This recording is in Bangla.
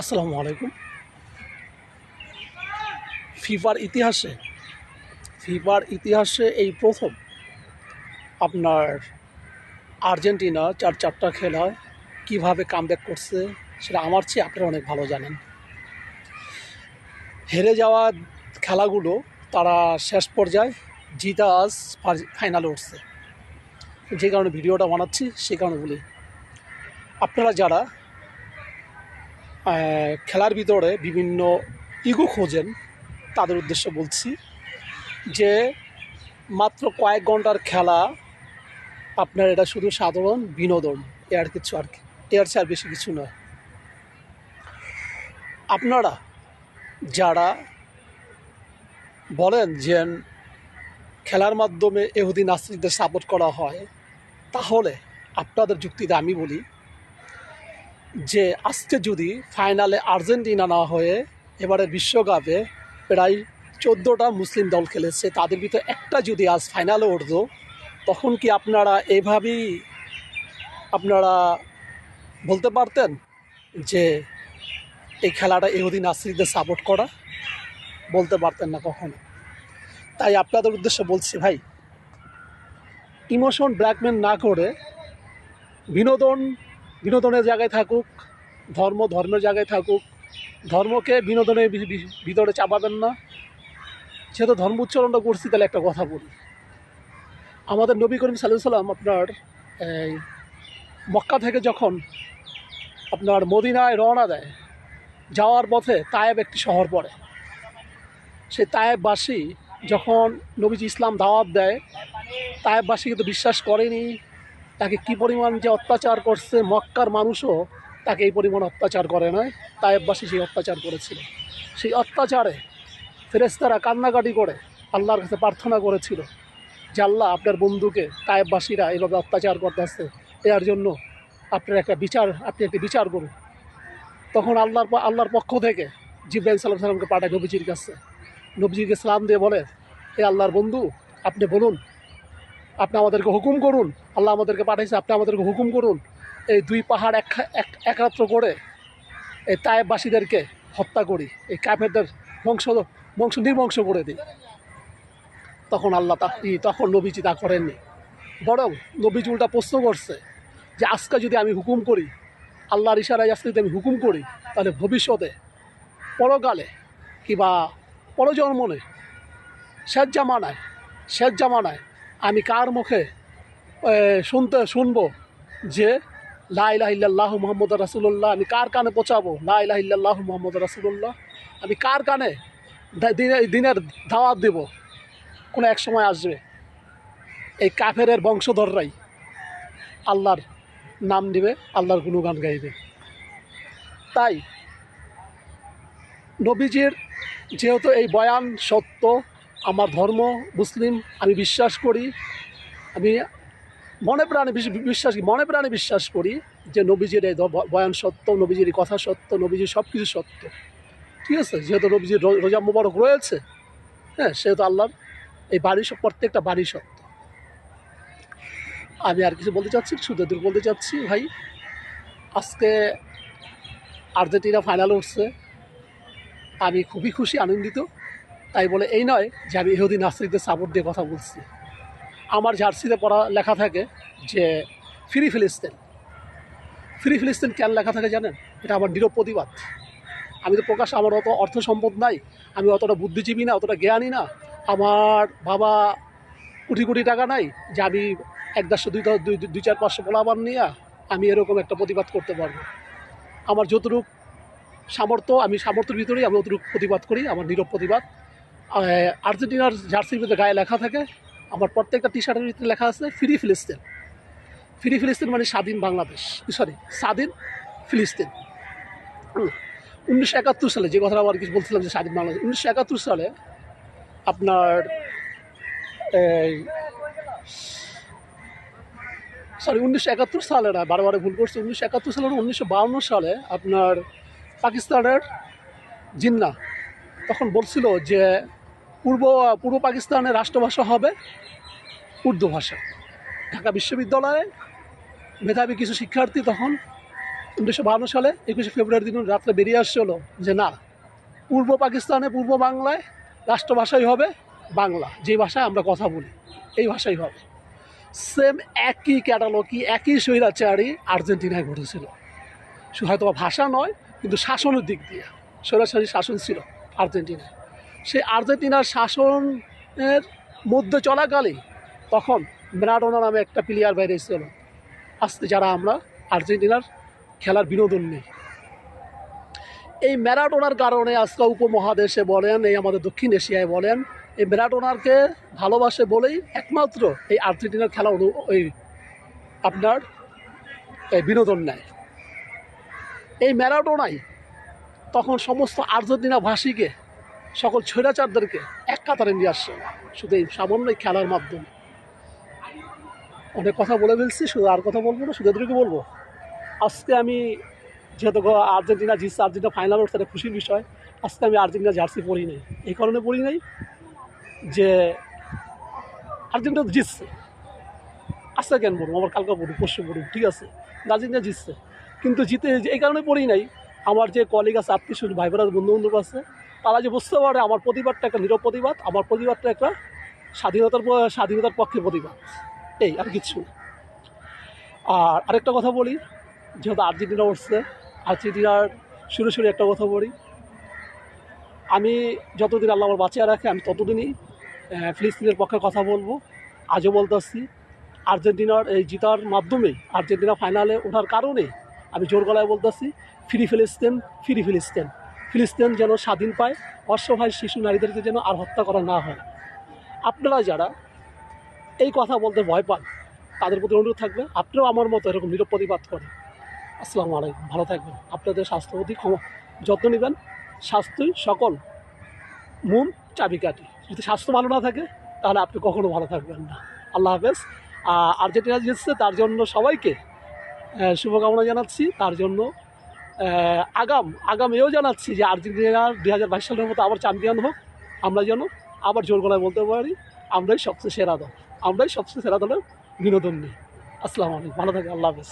আসসালামু আলাইকুম। ফিফার ইতিহাসে এই প্রথম আপনার আর্জেন্টিনা চারটা খেলায় কীভাবে কামব্যাক করছে সেটা আমার চেয়ে আপনারা অনেক ভালো জানেন। হেরে যাওয়া খেলাগুলো তারা শেষ পর্যায়ে জিতা আজ ফাইনালে উঠছে। যে কারণে ভিডিওটা বানাচ্ছি সেই কারণে বলি, আপনারা যারা খেলার ভিতরে বিভিন্ন ইগো খোঁজেন তাদের উদ্দেশ্যে বলছি যে মাত্র কয়েক ঘন্টার খেলা, আপনার এটা শুধু সাধারণ বিনোদন, এর চেয়ে আর বেশি কিছু নয়। আপনারা যারা বলেন যে খেলার মাধ্যমে ইহুদি নাস্তিকদের সাপোর্ট করা হয়, তাহলে আপনাদের যুক্তিতে আমি বলি যে আজকে যদি ফাইনালে আর্জেন্টিনা না হয়ে এবারে বিশ্বকাপে প্রায় 14টা মুসলিম দল খেলেছে, তাদের ভিতরে একটা যদি আজ ফাইনালে উঠতো, তখন কি আপনারা এইভাবেই বলতে পারতেন যে এই খেলাটা ইহুদি নাস্তিকদের সাপোর্ট করা? বলতে পারতেন না কখনো। তাই আপনাদের উদ্দেশ্যে বলছি, ভাই, ইমোশন ব্ল্যাকমেল না করে বিনোদনের জায়গায় থাকুক, ধর্মের জায়গায় থাকুক, ধর্মকে বিনোদনের ভিতরে চাপাবেন না। যেহেতু ধর্ম উচ্চারণটা করছি, তাহলে একটা কথা বলি। আমাদের নবী করিম সাল্লাল্লাহু আলাইহি ওয়াসাল্লাম আপনার মক্কা থেকে যখন আপনার মদিনায় রওনা দেয়, যাওয়ার পথে তায়েব একটি শহর পড়ে। সেই তায়েববাসী যখন নবীজি ইসলাম দাওয়াত দেয়, তায়েববাসী কিন্তু বিশ্বাস করেনি। তাকে কি পরিমাণ যে অত্যাচার করছে, মক্কার মানুষও তাকে এই পরিমাণ অত্যাচার করে নয়, তায়েববাসী সেই অত্যাচার করেছিল। সেই অত্যাচারে ফেরেশতারা কান্নাকাটি করে আল্লাহর কাছে প্রার্থনা করেছিল যে আল্লাহ, আপনার বন্ধুকে তায়েববাসীরা এইভাবে অত্যাচার করতেছে, এর জন্য আপনি একটি বিচার করুন। তখন আল্লাহর পক্ষ থেকে জিবরাইল সাল্লাল্লাহু আলাইহি সাল্লামকে পাঠায় নবীজির কাছে। নবীজিকে সালাম দিয়ে বলে, এ আল্লাহর বন্ধু, আপনি বলুন, আপনি আমাদেরকে হুকুম করুন, আল্লাহ আমাদেরকে পাঠাইছে, আপনি আমাদেরকে হুকুম করুন, এই দুই পাহাড় একত্র করে এই তায়েববাসীদেরকে হত্যা করি, এই কাফেরদের বংশ নির্বংশ করে দিই। তখন নবীজি তা করেননি, বরং নবীজি উল্টা প্রশ্ন করছে যে আজকে যদি আমি হুকুম করি, আল্লাহর ইশারায় আজকে যদি আমি হুকুম করি, তাহলে ভবিষ্যতে পরকালে কিংবা পরজন্মনে শেষ জামানায় আমি কার মুখে শুনবো যে লা ইলাহা ইল্লাল্লাহু মুহাম্মাদুর রাসূলুল্লাহ, আমি কার কানে পৌঁছাবো লা ইলাহা ইল্লাল্লাহু মুহাম্মাদুর রাসূলুল্লাহ, আমি কার কানে দিনের দাওয়াত দেব? কোনো এক সময় আসবে এই কাফেরের বংশধররাই আল্লাহর নাম নেবে, আল্লাহর গুণগান গাইবে। তাই নবীজির যেহেতু এই বয়ান সত্য, আমার ধর্ম মুসলিম, আমি বিশ্বাস করি, আমি মনে প্রাণে বিশ্বাস করি যে নবীজির এই বয়ান সত্য, নবীজির এই কথা সত্য, নবীজির সব কিছু সত্য। ঠিক আছে, যেহেতু নবীজির রোজা মোবারক রয়েছে, হ্যাঁ, সেহেতু আল্লাহর এই প্রত্যেকটা বাড়ি সত্য। আমি আর কিছু বলতে চাচ্ছি, শুধু বলতে চাচ্ছি, ভাই, আজকে আর্জেন্টিনা ফাইনালে উঠছে, আমি খুবই খুশি, আনন্দিত। তাই বলে এই নয় যে আমি ইহুদি নাস্তিকদের সাপোর্ট দিয়ে কথা বলছি। আমার জার্সিতে লেখা থাকে যে ফ্রি ফিলিস্তিন কেন লেখা থাকে জানেন? এটা আমার নীরব প্রতিবাদ। আমি তো আমার অত অর্থ সম্পদ নাই, আমি অতটা বুদ্ধিজীবী না, অতটা জ্ঞানী না, আমার বাবা কোটি টাকা নাই যে আমি 1-200-200-500 পোলাপান নিয়ে আমি এরকম একটা প্রতিবাদ করতে পারবো। আমার যতটুকু আমি সামর্থ্যের ভিতরেই আমি অতটুকু প্রতিবাদ করি, আমার নীরব প্রতিবাদ। আর্জেন্টিনার জার্সির ভিতরে গায়ে লেখা থাকে, আমার প্রত্যেকটা টি শার্টের ভিতরে লেখা আছে ফ্রি ফিলিস্তিন মানে স্বাধীন বাংলাদেশ, স্বাধীন ফিলিস্তিন। 1971 সালে, যে কথাটা আবার কিছু বলছিলাম যে স্বাধীন বাংলাদেশ, 1971 সালে আপনার 1971 সালে না, বারবার ভুল করছে, 1971 সালে 1952 সালে আপনার পাকিস্তানের জিন্না তখন বলছিল যে পূর্ব পাকিস্তানের রাষ্ট্রভাষা হবে উর্দু ভাষা। ঢাকা বিশ্ববিদ্যালয়ে মেধাবী কিছু শিক্ষার্থী তখন 1952 সালে 21শে ফেব্রুয়ারি দিন রাত্রে বেরিয়ে আসছে হলো যে না, পূর্ব পাকিস্তানে পূর্ব বাংলায় রাষ্ট্রভাষাই হবে বাংলা, যে ভাষায় আমরা কথা বলি এই ভাষাই হবে। সেম একই ক্যাটালগি একই স্বৈরাচারী আর্জেন্টিনায় ঘটেছিল, শুধু হয়তো ভাষা নয় কিন্তু শাসনের দিক দিয়ে স্বৈরাচারী শাসন ছিল আর্জেন্টিনায়। সেই আর্জেন্টিনার শাসনের মধ্যে চলাকালে তখন ম্যারাডোনা নামে একটা প্লেয়ার বাইরে এসেছিল। আজকে যারা আমরা আর্জেন্টিনার খেলার বিনোদন নেই, এই ম্যারাডোনার কারণে আজকে উপমহাদেশে বলেন, এই আমাদের দক্ষিণ এশিয়ায় বলেন, এই ম্যারাডোনারকে ভালোবাসে বলেই একমাত্র এই আর্জেন্টিনার খেলা ওই আপনার এই বিনোদন নেয়। এই ম্যারাডোনাই তখন সমস্ত আর্জেন্টিনা ভাষীকে, সকল স্বৈরাচারদেরকে এক কাতারে নিয়ে আসছে, শুধু এই সামান্য খেলার মাধ্যমে। অনেক কথা বলে ফেলছি, শুধু আর কথা বলবো না, শুধু এদেরকে বলবো আজকে আমি যেহেতু আর্জেন্টিনা জিতছে, আর্জেন্টিনা ফাইনাল উঠছে, একটা খুশির বিষয়। আজকে আমি আর্জেন্টিনা জার্সি পরি নাই, এই কারণে পরি নাই যে আর্জেন্টিনা জিতছে, আজকে কেন পড়ুন, আমার কালকে পড়ুন, পরশু পড়ুন, ঠিক আছে, আর্জেন্টিনা জিতছে, কিন্তু জিতে এই কারণে পড়ি নাই, আমার যে কলিগ আছে, আত্মীয় স্বজন, ভাই বোনেরা, বন্ধু বান্ধব আছে, তারা যে বুঝতে পারে আমার প্রতিবাদটা একটা নীরব প্রতিবাদ, আমার প্রতিবাদটা একটা স্বাধীনতার পক্ষে প্রতিবাদ, এই আর কিছু না। আর আরেকটা কথা বলি, যেহেতু আর্জেন্টিনা উঠছে, আর্জেন্টিনার শুরু একটা কথা বলি, আমি যতদিন আল্লাহ আমার বাঁচিয়ে রাখে আমি ততদিনই ফিলিস্তিনের পক্ষে কথা বলবো। আজও বলতেছি, আর্জেন্টিনার এই জিতার মাধ্যমে, আর্জেন্টিনা ফাইনালে ওঠার কারণে আমি জোর গলায় বলতেছি, ফ্রি ফিলিস্তিন, ফ্রি ফিলিস্তিন, ফিলিস্তিন যেন স্বাধীন পায়, অসহায় শিশু নারীদেরকে যেন আর হত্যা করা না হয়। আপনারা যারা এই কথা বলতে ভয় পান, তাদের প্রতি অনুরোধ থাকবে আপনারাও আমার মতো এরকম নীরব প্রতিবাদ করেন। আসসালামু আলাইকুম, ভালো থাকবেন, আপনাদের স্বাস্থ্য প্রতি যত্ন নেবেন। স্বাস্থ্যই সকল মূল চাবিকাঠি, যদি স্বাস্থ্য ভালো না থাকে তাহলে আপনি কখনো ভালো থাকবেন না। আল্লাহ হাফেজ। আর্জেন্টিনা জিতছে, তার জন্য সবাইকে শুভকামনা জানাচ্ছি। তার জন্য আগাম এও জানাচ্ছি যে আর্জেন্টিনা 2022 সালের মতো আবার চ্যাম্পিয়ন হোক, আমরা যেন আবার জোর গলায় বলতে পারি আমরাই সবচেয়ে সেরা দল, আমরাই সবচেয়ে সেরা দলের বিনোদন নিই। আসসালামু আলাইকুম, ভালো থাকবেন, আল্লাহ হাফেজ।